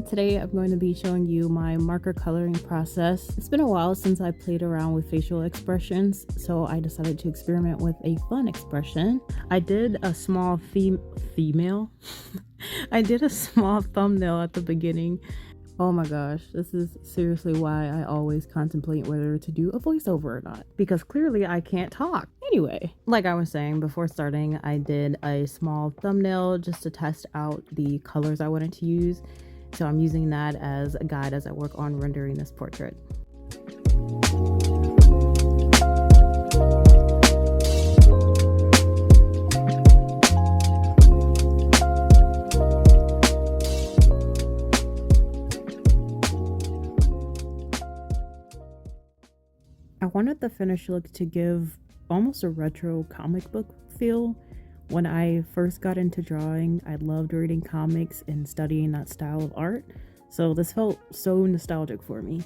Today I'm going to be showing you my marker coloring process. It's been a while since I played around with facial expressions, so I decided to experiment with a fun expression. I did a small female I did a small thumbnail at the beginning. Oh my gosh, this is seriously why I always contemplate whether to do a voiceover or not, because clearly I can't talk. Anyway, like I was saying before starting, I did a small thumbnail just to test out the colors I wanted to use. So I'm using that as a guide as I work on rendering this portrait. I wanted the finished look to give almost a retro comic book feel. When I first got into drawing, I loved reading comics and studying that style of art, so this felt so nostalgic for me.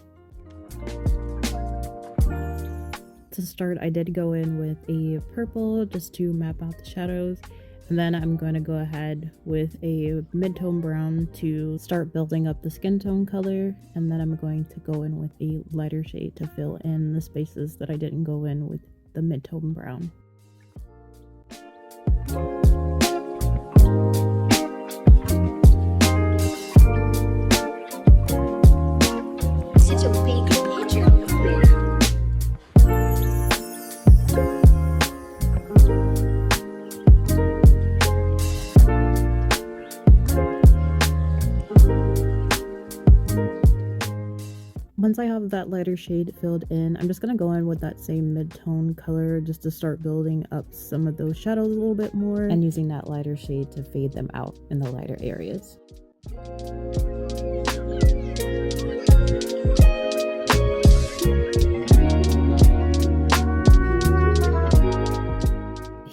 To start, I did go in with a purple just to map out the shadows, and then I'm going to go ahead with a mid-tone brown to start building up the skin tone color, and then I'm going to go in with a lighter shade to fill in the spaces that I didn't go in with the mid-tone brown. Once I have that lighter shade filled in, I'm just going to go in with that same mid-tone color just to start building up some of those shadows a little bit more and using that lighter shade to fade them out in the lighter areas.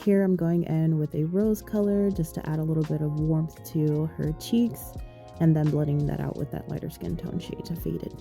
Here I'm going in with a rose color just to add a little bit of warmth to her cheeks, and then blending that out with that lighter skin tone shade to fade it.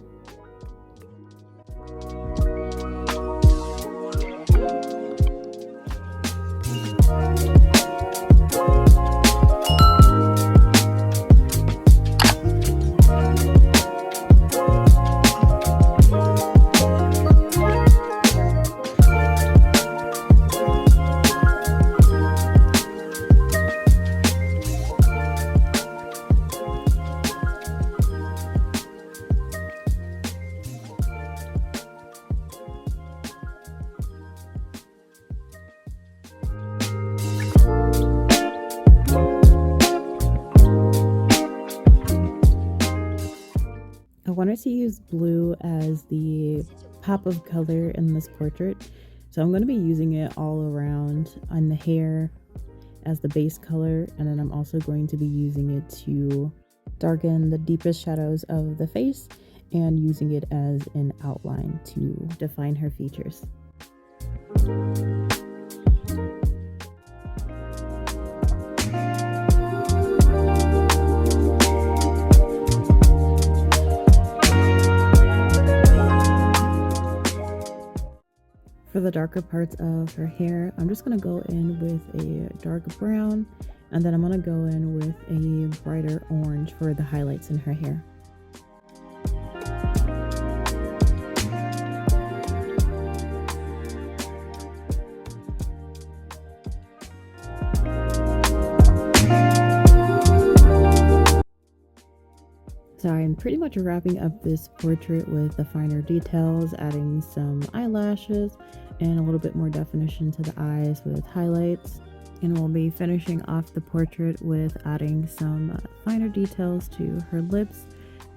I wanted to use blue as the pop of color in this portrait, so I'm going to be using it all around on the hair as the base color, and then I'm also going to be using it to darken the deepest shadows of the face and using it as an outline to define her features. For the darker parts of her hair, I'm just going to go in with a dark brown, and then I'm going to go in with a brighter orange for the highlights in her hair. So I'm pretty much wrapping up this portrait with the finer details, adding some eyelashes and a little bit more definition to the eyes with highlights. And we'll be finishing off the portrait with adding some finer details to her lips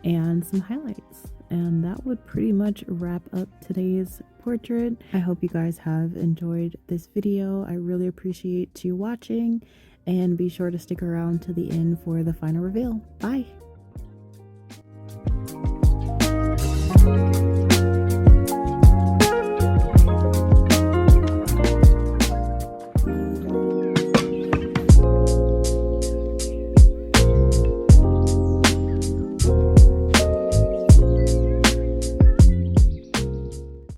and some highlights. And that would pretty much wrap up today's portrait. I hope you guys have enjoyed this video. I really appreciate you watching, and be sure to stick around to the end for the final reveal. Bye!